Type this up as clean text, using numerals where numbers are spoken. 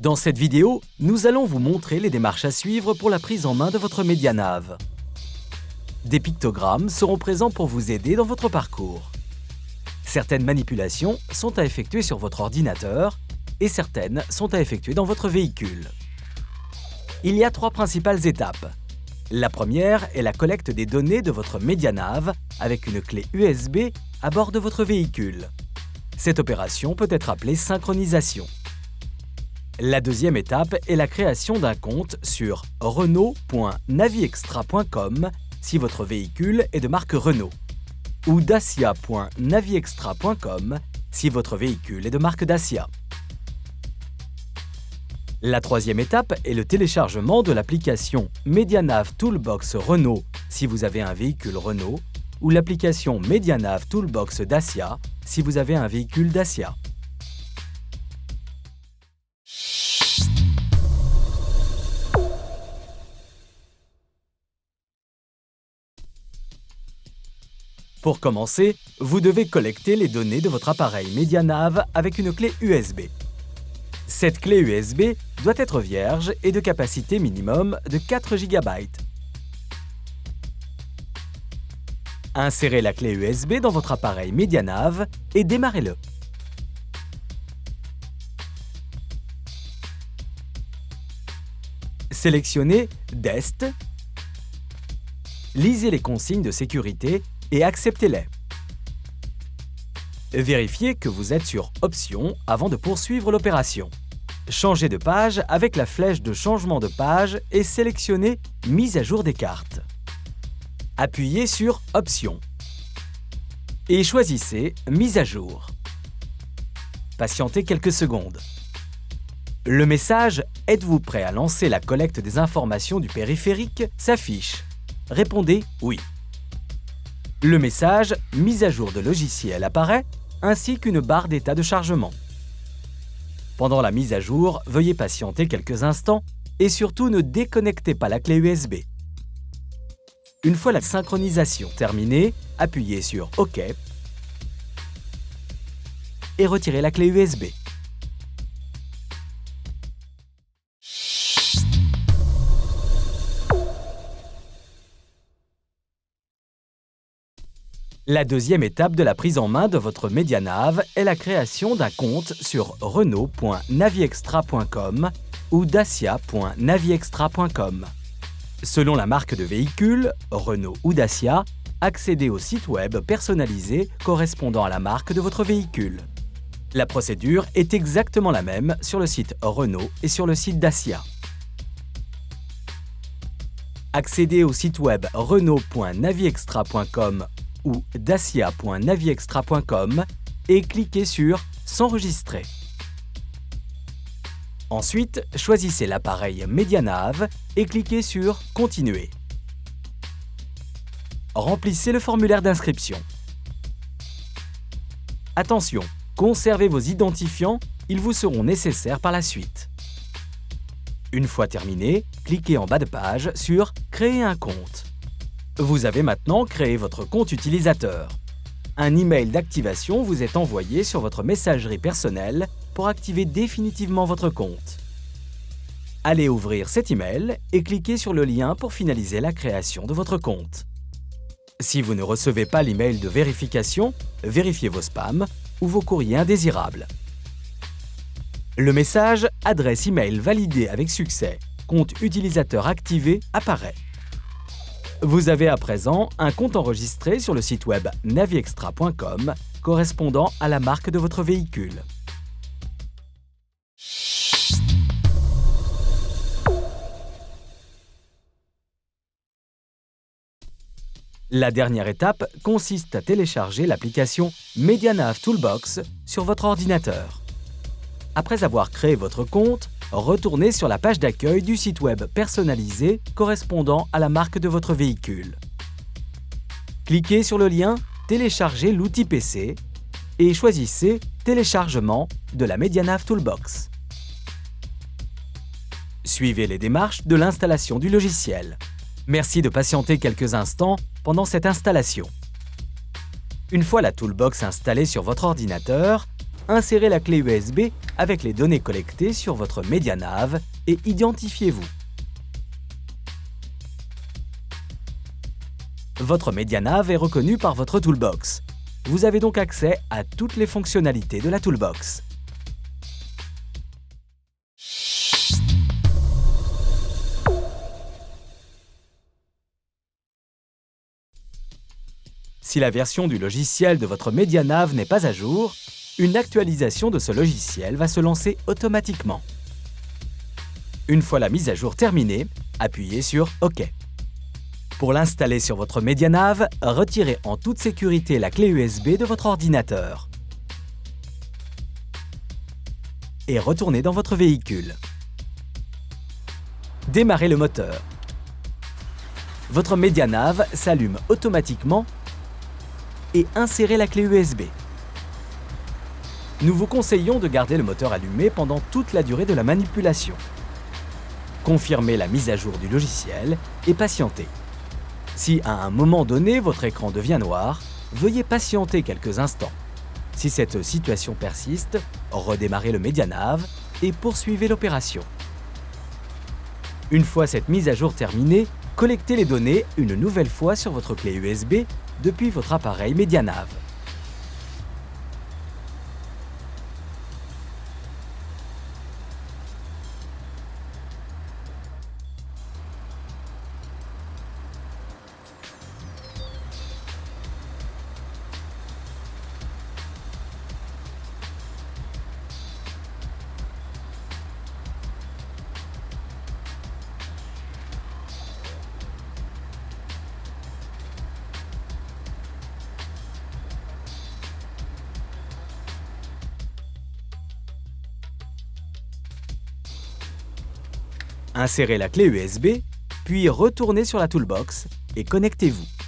Dans cette vidéo, nous allons vous montrer les démarches à suivre pour la prise en main de votre MediaNav. Des pictogrammes seront présents pour vous aider dans votre parcours. Certaines manipulations sont à effectuer sur votre ordinateur et certaines sont à effectuer dans votre véhicule. Il y a 3 principales étapes. La première est la collecte des données de votre MediaNav avec une clé USB à bord de votre véhicule. Cette opération peut être appelée synchronisation. La deuxième étape est la création d'un compte sur renault.naviextra.com si votre véhicule est de marque Renault ou dacia.naviextra.com si votre véhicule est de marque Dacia. La troisième étape est le téléchargement de l'application MediaNav Toolbox Renault si vous avez un véhicule Renault ou l'application MediaNav Toolbox Dacia si vous avez un véhicule Dacia. Pour commencer, vous devez collecter les données de votre appareil MediaNav avec une clé USB. Cette clé USB doit être vierge et de capacité minimum de 4 GB. Insérez la clé USB dans votre appareil MediaNav et démarrez-le. Sélectionnez DEST, lisez les consignes de sécurité et acceptez-les. Vérifiez que vous êtes sur Options avant de poursuivre l'opération. Changez de page avec la flèche de changement de page et sélectionnez Mise à jour des cartes. Appuyez sur Options et choisissez Mise à jour. Patientez quelques secondes. Le message « Êtes-vous prêt à lancer la collecte des informations du périphérique ?» s'affiche. Répondez « Oui ». Le message « Mise à jour de logiciel » apparaît, ainsi qu'une barre d'état de chargement. Pendant la mise à jour, veuillez patienter quelques instants et surtout ne déconnectez pas la clé USB. Une fois la synchronisation terminée, appuyez sur OK et retirez la clé USB. La deuxième étape de la prise en main de votre MediaNav est la création d'un compte sur renault.naviextra.com ou dacia.naviextra.com. Selon la marque de véhicule, Renault ou Dacia, accédez au site web personnalisé correspondant à la marque de votre véhicule. La procédure est exactement la même sur le site Renault et sur le site Dacia. Accédez au site web renault.naviextra.com ou dacia.naviextra.com et cliquez sur « S'enregistrer ». Ensuite, choisissez l'appareil MediaNav et cliquez sur « Continuer ». Remplissez le formulaire d'inscription. Attention, conservez vos identifiants, ils vous seront nécessaires par la suite. Une fois terminé, cliquez en bas de page sur « Créer un compte ». Vous avez maintenant créé votre compte utilisateur. Un email d'activation vous est envoyé sur votre messagerie personnelle pour activer définitivement votre compte. Allez ouvrir cet email et cliquez sur le lien pour finaliser la création de votre compte. Si vous ne recevez pas l'email de vérification, vérifiez vos spams ou vos courriers indésirables. Le message « Adresse email validée avec succès, compte utilisateur activé » apparaît. Vous avez à présent un compte enregistré sur le site web naviextra.com correspondant à la marque de votre véhicule. La dernière étape consiste à télécharger l'application MediaNav Toolbox sur votre ordinateur. Après avoir créé votre compte, retournez sur la page d'accueil du site web personnalisé correspondant à la marque de votre véhicule. Cliquez sur le lien « Télécharger l'outil PC » et choisissez « Téléchargement de la MediaNav Toolbox ». Suivez les démarches de l'installation du logiciel. Merci de patienter quelques instants pendant cette installation. Une fois la Toolbox installée sur votre ordinateur, insérez la clé USB avec les données collectées sur votre MediaNav et identifiez-vous. Votre MediaNav est reconnu par votre Toolbox. Vous avez donc accès à toutes les fonctionnalités de la Toolbox. Si la version du logiciel de votre MediaNav n'est pas à jour, une actualisation de ce logiciel va se lancer automatiquement. Une fois la mise à jour terminée, appuyez sur OK. Pour l'installer sur votre MediaNav, retirez en toute sécurité la clé USB de votre ordinateur. Et retournez dans votre véhicule. Démarrez le moteur. Votre MediaNav s'allume automatiquement et insérez la clé USB. Nous vous conseillons de garder le moteur allumé pendant toute la durée de la manipulation. Confirmez la mise à jour du logiciel et patientez. Si à un moment donné votre écran devient noir, veuillez patienter quelques instants. Si cette situation persiste, redémarrez le MediaNav et poursuivez l'opération. Une fois cette mise à jour terminée, collectez les données une nouvelle fois sur votre clé USB depuis votre appareil MediaNav. Insérez la clé USB, puis retournez sur la Toolbox et connectez-vous.